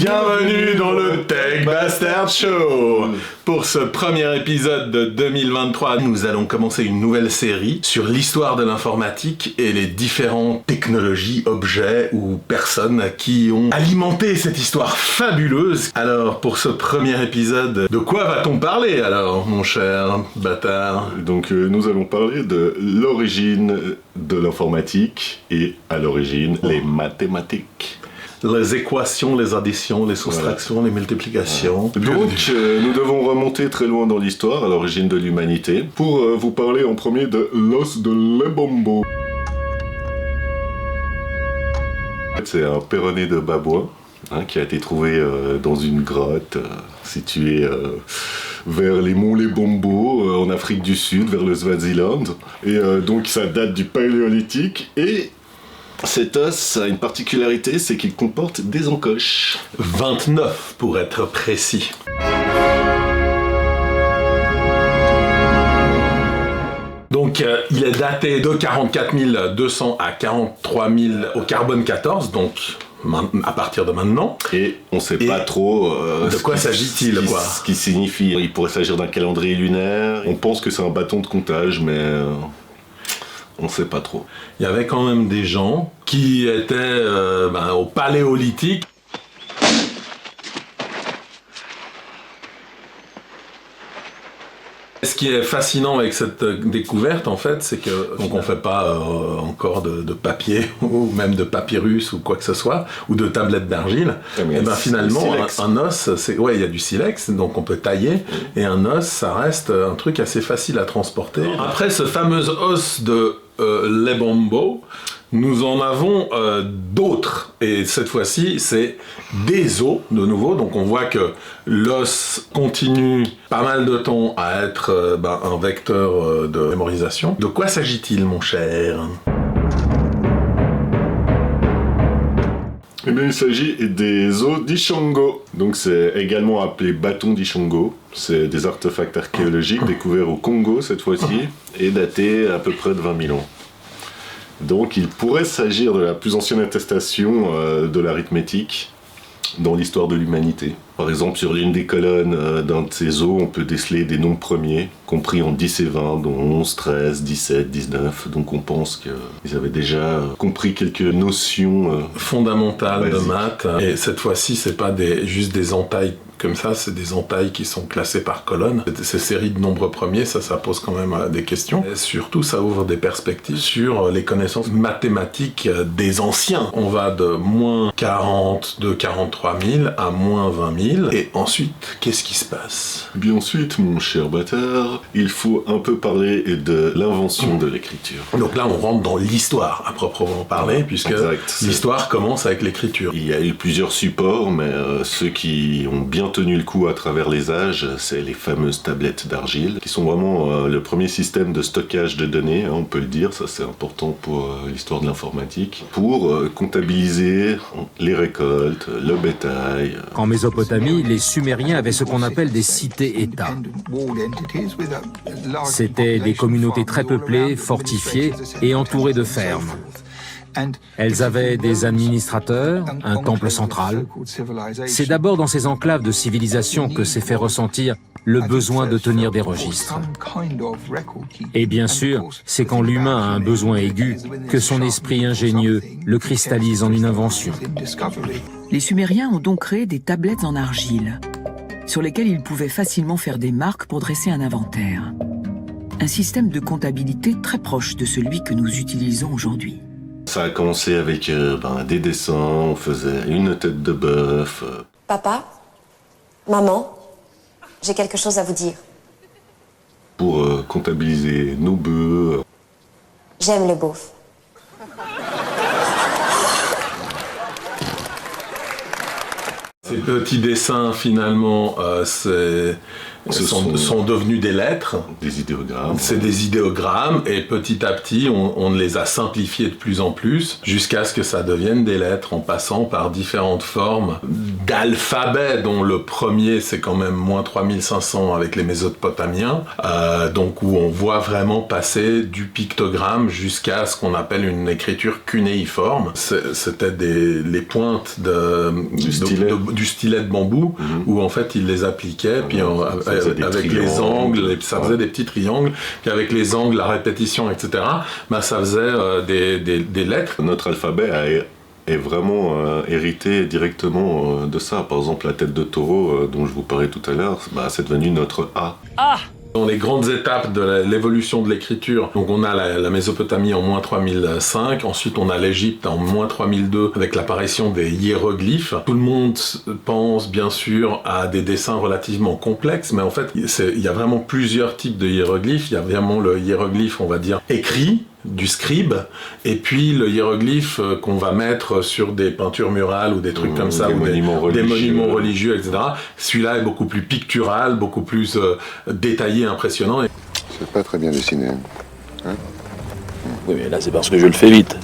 Bienvenue dans le Tech Bastard Show. Pour ce premier épisode de 2023, nous allons commencer une nouvelle série sur l'histoire de l'informatique et les différentes technologies, objets ou personnes qui ont alimenté cette histoire fabuleuse. Alors, pour ce premier épisode, de quoi va-t-on parler alors, mon cher bâtard? Donc, nous allons parler de l'origine de l'informatique et, à l'origine, les mathématiques. Les équations, les additions, les soustractions, les multiplications. Donc, nous devons remonter très loin dans l'histoire, à l'origine de l'humanité, pour vous parler en premier de l'os de Lebombo. C'est un péroné de babouin qui a été trouvé dans une grotte située vers les monts Lebombo, en Afrique du Sud, vers le Swaziland. Et donc, ça date du Paléolithique et... cet os a une particularité, c'est qu'il comporte des encoches. 29 pour être précis. Donc il est daté de 44 200 à 43 000 au carbone 14, donc à partir de maintenant. Et on ne sait pas trop de quoi s'agit-il, quoi. Ce qui signifie. Il pourrait s'agir d'un calendrier lunaire. On pense que c'est un bâton de comptage, mais... on sait pas trop. Il y avait quand même des gens qui étaient au paléolithique. Ce qui est fascinant avec cette découverte, en fait, c'est que donc on fait pas encore de papier ou même de papyrus ou quoi que ce soit, ou de tablettes d'argile. Et ben finalement, un os, il y a du silex, donc on peut tailler, et un os, ça reste un truc assez facile à transporter. Après ce fameux os de Lebombo, nous en avons d'autres, et cette fois-ci c'est des os de nouveau, donc on voit que l'os continue pas mal de temps à être un vecteur de mémorisation. De quoi s'agit-il, mon cher ? Eh bien, il s'agit des os d'Ishongo. Donc c'est également appelé bâton d'Ishongo. C'est des artefacts archéologiques découverts au Congo cette fois-ci, et datés à peu près de 20 000 ans. Donc il pourrait s'agir de la plus ancienne attestation de l'arithmétique dans l'histoire de l'humanité. Par exemple, sur l'une des colonnes d'un de ces os, on peut déceler des nombres premiers, compris en 10 et 20, dont 11, 13, 17, 19. Donc on pense qu'ils avaient déjà compris quelques notions fondamentales basiques. De maths. Et cette fois-ci, c'est pas juste des entailles comme ça, c'est des entailles qui sont classées par colonne. Ces séries de nombres premiers, ça pose quand même des questions. Et surtout, ça ouvre des perspectives sur les connaissances mathématiques des anciens. On va de moins 40, de 43 000 à moins 20 000. Et ensuite, qu'est-ce qui se passe ? Bien ensuite, mon cher bâtard, il faut un peu parler de l'invention de l'écriture. Donc là, on rentre dans l'histoire, à proprement parler, puisque l'histoire commence avec l'écriture. Il y a eu plusieurs supports, mais ceux qui ont bien tenu le coup à travers les âges, c'est les fameuses tablettes d'argile, qui sont vraiment le premier système de stockage de données, on peut le dire, ça c'est important pour l'histoire de l'informatique, pour comptabiliser les récoltes, le bétail. En Mésopotamie, les Sumériens avaient ce qu'on appelle des cités-États. C'étaient des communautés très peuplées, fortifiées et entourées de fermes. Elles avaient des administrateurs, un temple central. C'est d'abord dans ces enclaves de civilisation que s'est fait ressentir le besoin de tenir des registres. Et bien sûr, c'est quand l'humain a un besoin aigu que son esprit ingénieux le cristallise en une invention. Les Sumériens ont donc créé des tablettes en argile, sur lesquelles ils pouvaient facilement faire des marques pour dresser un inventaire. Un système de comptabilité très proche de celui que nous utilisons aujourd'hui. Ça a commencé avec des dessins, on faisait une tête de bœuf. Papa, maman, j'ai quelque chose à vous dire. Pour comptabiliser nos bœufs. J'aime le beauf. Ces petits dessins, finalement, sont devenus des lettres. Des idéogrammes. C'est des idéogrammes, et petit à petit, on les a simplifiés de plus en plus, jusqu'à ce que ça devienne des lettres, en passant par différentes formes d'alphabet, dont le premier, c'est quand même moins 3500 avec les Mésopotamiens, donc où on voit vraiment passer du pictogramme jusqu'à ce qu'on appelle une écriture cunéiforme. C'était les pointes du stylet de bambou, où en fait ils les appliquaient, puis avec les angles, et ça faisait des petits triangles, puis avec les angles, la répétition, etc., ça faisait des lettres. Notre alphabet est vraiment hérité directement de ça. Par exemple, la tête de taureau dont je vous parlais tout à l'heure, c'est devenu notre A. Dans les grandes étapes de l'évolution de l'écriture, donc on a la Mésopotamie en moins 3005, ensuite on a l'Égypte en moins 3002 avec l'apparition des hiéroglyphes. Tout le monde pense bien sûr à des dessins relativement complexes, mais en fait il y a vraiment plusieurs types de hiéroglyphes. Il y a vraiment le hiéroglyphe, on va dire, écrit, du scribe, et puis le hiéroglyphe qu'on va mettre sur des peintures murales ou des trucs comme ça, des monuments religieux, etc. Celui-là est beaucoup plus pictural, beaucoup plus détaillé, impressionnant. C'est pas très bien dessiné. Hein? Oui, mais là c'est parce que je le fais vite.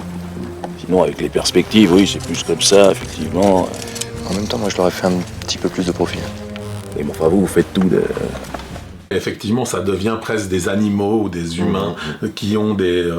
Sinon avec les perspectives, oui, c'est plus comme ça, effectivement. En même temps, moi je l'aurais fait un petit peu plus de profil. Et bon, enfin vous faites tout de... Effectivement, ça devient presque des animaux ou des humains qui ont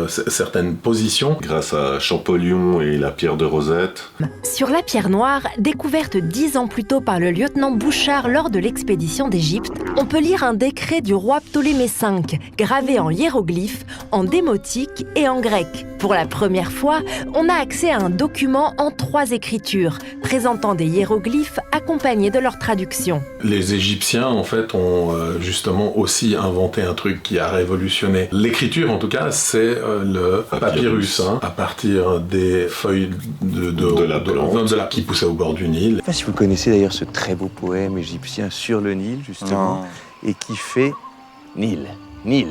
certaines positions. Grâce à Champollion et la pierre de Rosette. Sur la pierre noire, découverte 10 ans plus tôt par le lieutenant Bouchard lors de l'expédition d'Égypte, on peut lire un décret du roi Ptolémée V, gravé en hiéroglyphes, en démotique et en grec. Pour la première fois, on a accès à un document en 3 écritures, présentant des hiéroglyphes accompagnés de leur traduction. Les Égyptiens, en fait, ont justement aussi inventé un truc qui a révolutionné l'écriture, en tout cas, c'est le papyrus, à partir des feuilles de la plante qui poussaient au bord du Nil. Je ne sais pas si vous connaissez d'ailleurs ce très beau poème égyptien sur le Nil, justement, et qui fait Nil, Nil.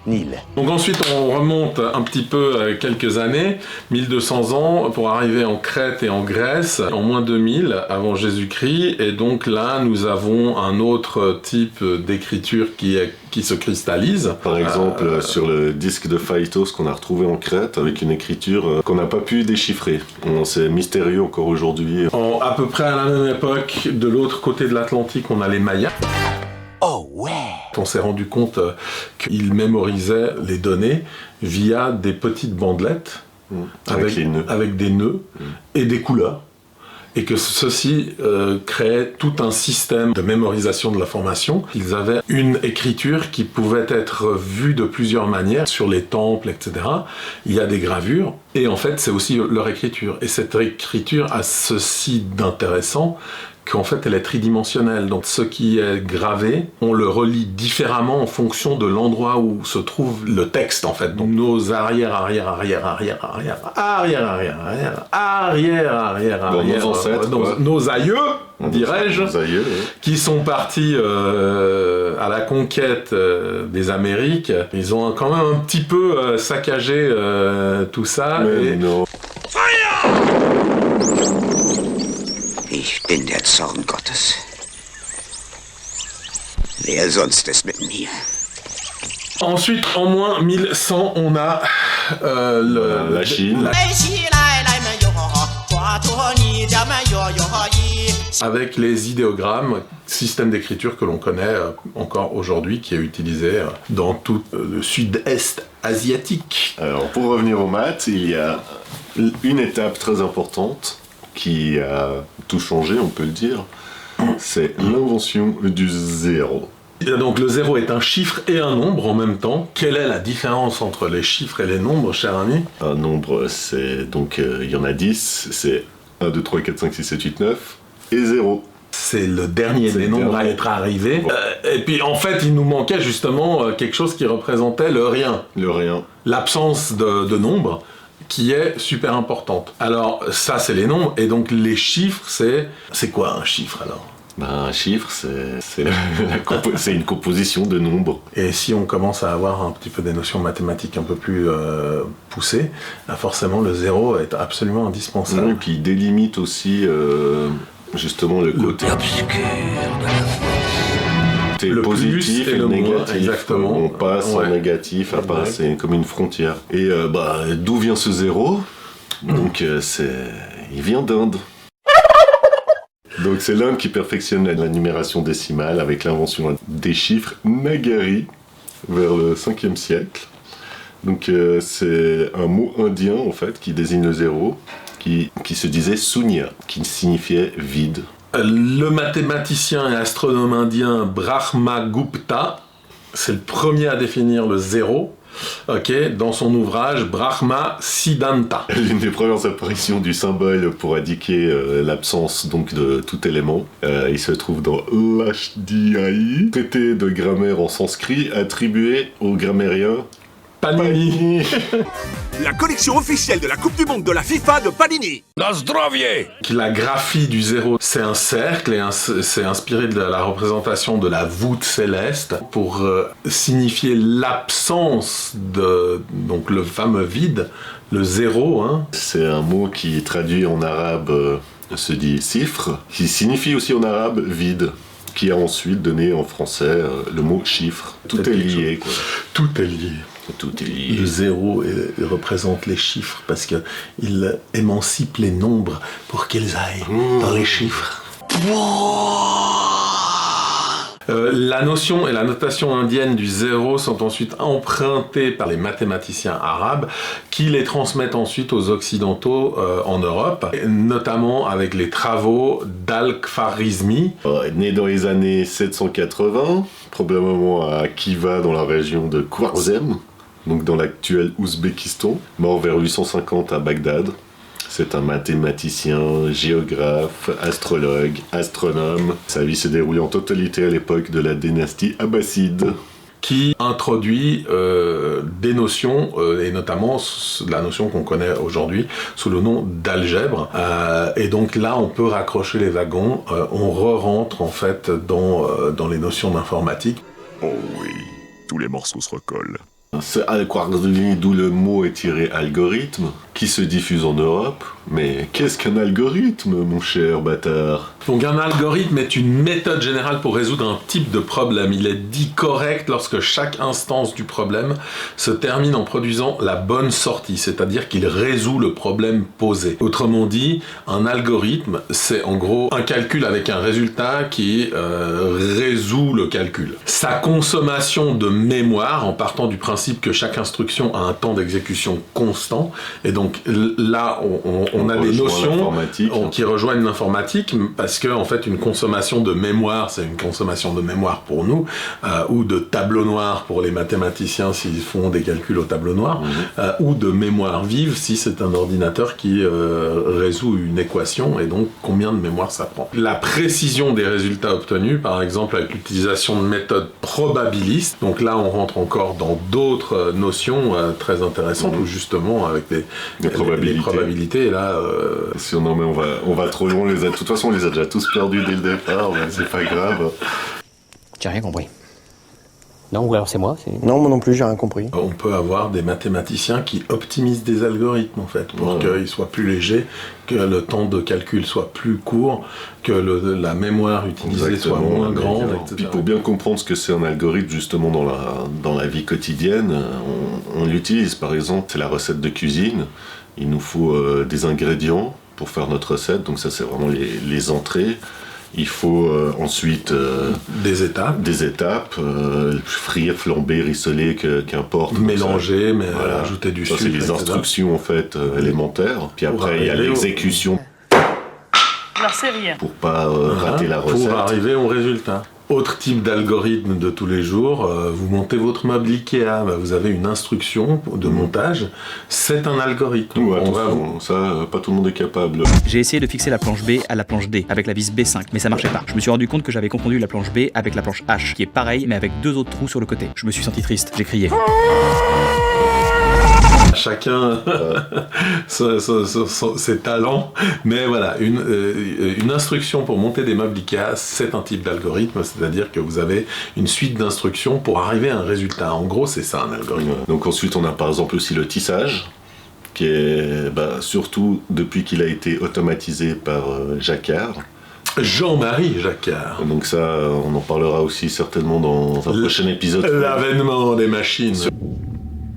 Nil. Donc ensuite on remonte un petit peu quelques années, 1200 ans, pour arriver en Crète et en Grèce, en moins 2000 avant Jésus-Christ, et donc là nous avons un autre type d'écriture qui se cristallise. Par exemple sur le disque de Phaïtos qu'on a retrouvé en Crète, avec une écriture qu'on n'a pas pu déchiffrer. C'est mystérieux encore aujourd'hui. À peu près à la même époque, de l'autre côté de l'Atlantique, on a les Mayas. Oh ouais! On s'est rendu compte qu'ils mémorisaient les données via des petites bandelettes avec des nœuds et des couleurs, et que ceci créait tout un système de mémorisation de l'information. Ils avaient une écriture qui pouvait être vue de plusieurs manières sur les temples, etc. Il y a des gravures, et en fait c'est aussi leur écriture. Et cette écriture a ceci d'intéressant qu'en fait elle est tridimensionnelle. Donc ce qui est gravé, on le relit différemment en fonction de l'endroit où se trouve le texte en fait. Donc nos nos ancêtres, nos aïeux, dirais-je, qui sont partis à la conquête des Amériques, ils ont quand même un petit peu saccagé tout ça. Mais non. Ich bin der Zorn Gottes. Wer sonst ist mit mir? Ensuite, en moins 1100, on a la Chine. Avec les idéogrammes, système d'écriture que l'on connaît encore aujourd'hui, qui est utilisé dans tout le sud-est asiatique. Alors, pour revenir aux maths, il y a une étape très importante qui a tout changé, on peut le dire, c'est l'invention du zéro. Donc le zéro est un chiffre et un nombre en même temps. Quelle est la différence entre les chiffres et les nombres, cher ami? Un nombre, c'est donc, il y en a 10, c'est 1, 2, 3, 4, 5, 6, 7, 8, 9, et 0. C'est le dernier des nombres à être arrivé. Bon. Et puis en fait, il nous manquait justement quelque chose qui représentait le rien. Le rien. L'absence de nombre, qui est super importante. Alors ça c'est les nombres, et donc les chiffres, c'est quoi un chiffre alors? Un chiffre, c'est une composition de nombres. Et si on commence à avoir un petit peu des notions mathématiques un peu plus poussées, forcément le zéro est absolument indispensable. Et puis il délimite aussi justement le côté obscur de la force. côté le positif plus et le moins, négatif. Exactement. On passe en négatif, à part, c'est comme une frontière. Et d'où vient ce 0 ? Donc il vient d'Inde. Donc c'est l'Inde qui perfectionne la numération décimale avec l'invention des chiffres nagari vers le 5e siècle. Donc c'est un mot indien en fait qui désigne le 0, qui se disait sunya, qui signifiait vide. Le mathématicien et astronome indien Brahmagupta, c'est le premier à définir le 0, dans son ouvrage Brahma Siddhanta. L'une des premières apparitions du symbole pour indiquer l'absence donc de tout élément, il se trouve dans l'Ashdhyayi, traité de grammaire en sanskrit attribué au grammairien Panini. La collection officielle de la Coupe du Monde de la FIFA de Panini. La graphie du 0, c'est un cercle et c'est inspiré de la représentation de la voûte céleste pour signifier l'absence donc le fameux vide, le 0. C'est un mot qui traduit en arabe se dit sifre, qui signifie aussi en arabe vide, qui a ensuite donné en français le mot chiffre. Tout est lié, quoi. Tout est lié. Tout est lié. Le 0 représente les chiffres parce qu'il émancipe les nombres pour qu'ils aillent dans les chiffres. La notion et la notation indienne du 0 sont ensuite empruntées par les mathématiciens arabes qui les transmettent ensuite aux occidentaux en Europe, notamment avec les travaux d'Al-Khwarizmi. Né dans les années 780, probablement à Khiva dans la région de Khwarzm, donc dans l'actuel Ouzbékistan, mort vers 850 à Bagdad. C'est un mathématicien, géographe, astrologue, astronome. Sa vie s'est déroulée en totalité à l'époque de la dynastie abbasside. Qui introduit des notions, et notamment la notion qu'on connaît aujourd'hui sous le nom d'algèbre. Et donc là, on peut raccrocher les wagons, on re-rentre en fait dans les notions d'informatique. Oh oui, tous les morceaux se recollent. C'est Al-Khwarizmi, d'où le mot est tiré algorithme, qui se diffuse en Europe. Mais qu'est-ce qu'un algorithme, mon cher bâtard ? Donc un algorithme est une méthode générale pour résoudre un type de problème. Il est dit correct lorsque chaque instance du problème se termine en produisant la bonne sortie, c'est-à-dire qu'il résout le problème posé. Autrement dit, un algorithme, c'est en gros un calcul avec un résultat qui résout le calcul. Sa consommation de mémoire, en partant du principe que chaque instruction a un temps d'exécution constant, et donc là on a des notions qui rejoignent l'informatique, parce que en fait une consommation de mémoire, c'est une consommation de mémoire pour nous, ou de tableau noir pour les mathématiciens s'ils font des calculs au tableau noir, ou de mémoire vive si c'est un ordinateur qui résout une équation, et donc combien de mémoire ça prend. La précision des résultats obtenus, par exemple avec l'utilisation de méthodes probabilistes, donc là on rentre encore dans d'autres notions très intéressantes, où justement avec les probabilités, et là si on en met, on va trop loin. De toute façon on les a déjà tous perdus dès le départ, mais c'est pas grave. J'ai rien compris. Non, ou alors c'est moi Non, moi non plus, j'ai rien compris. On peut avoir des mathématiciens qui optimisent des algorithmes, en fait, pour qu'ils soient plus légers, que le temps de calcul soit plus court, que la mémoire utilisée soit moins grande, etc. Puis pour bien comprendre ce que c'est un algorithme, justement, dans la vie quotidienne, on l'utilise. Par exemple, c'est la recette de cuisine. Il nous faut des ingrédients pour faire notre recette, donc ça, c'est vraiment les entrées. Il faut ensuite des étapes, frire, flamber, rissoler, qu'importe. Mélanger, mais ajouter du sucre. C'est les instructions en fait élémentaires. Puis après il y a l'exécution. Pour pas rater la recette. Pour arriver au résultat. Autre type d'algorithme de tous les jours, vous montez votre meuble Ikea, vous avez une instruction de montage, c'est un algorithme. Ça, pas tout le monde est capable. J'ai essayé de fixer la planche B à la planche D avec la vis B5, mais ça marchait pas. Je me suis rendu compte que j'avais confondu la planche B avec la planche H, qui est pareil, mais avec 2 autres trous sur le côté. Je me suis senti triste, j'ai crié. Chacun ses talents, mais voilà, une instruction pour monter des meubles Ikea, c'est un type d'algorithme, c'est-à-dire que vous avez une suite d'instructions pour arriver à un résultat. En gros, c'est ça un algorithme. Donc ensuite, on a par exemple aussi le tissage, qui est surtout depuis qu'il a été automatisé par Jacquard. Jean-Marie Jacquard. Donc ça, on en parlera aussi certainement dans un prochain épisode. L'avènement des machines.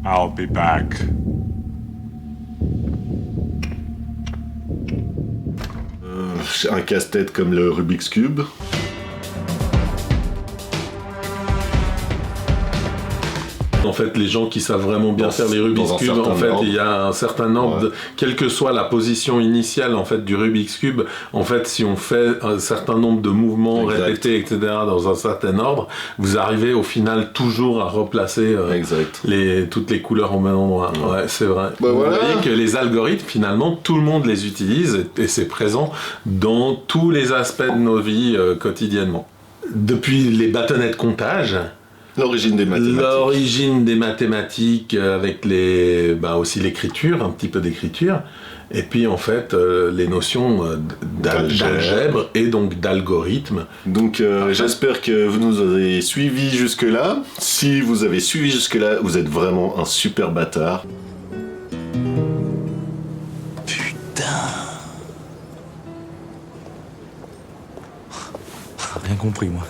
I'll be back. Un casse-tête comme le Rubik's Cube. En fait, les gens qui savent vraiment bien faire les Rubik's Cube, en fait, il y a un certain ordre, quelle que soit la position initiale en fait du Rubik's Cube, en fait, si on fait un certain nombre de mouvements répétés, etc., dans un certain ordre, vous arrivez au final toujours à replacer toutes les couleurs au même endroit. Ouais, c'est vrai. Vous voyez que les algorithmes, finalement, tout le monde les utilise et c'est présent dans tous les aspects de nos vies quotidiennement. Depuis les bâtonnets de comptage. L'origine des mathématiques. L'origine des mathématiques avec aussi l'écriture, un petit peu d'écriture. Et puis en fait, les notions d'algèbre et donc d'algorithme. Donc j'espère que vous nous avez suivis jusque-là. Si vous avez suivi jusque-là, vous êtes vraiment un super bâtard. Rien compris, moi.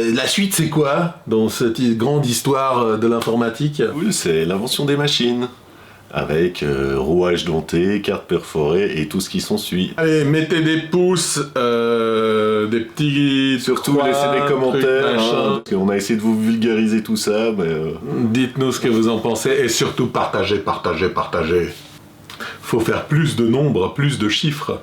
La suite, c'est quoi dans cette grande histoire de l'informatique? Oui, c'est l'invention des machines. Avec rouage denté, cartes perforées et tout ce qui s'ensuit. Allez, mettez des pouces, des petits... Surtout laissez des commentaires, parce qu'on a essayé de vous vulgariser tout ça, mais... Dites-nous ce que vous en pensez, et surtout partagez. Faut faire plus de nombres, plus de chiffres.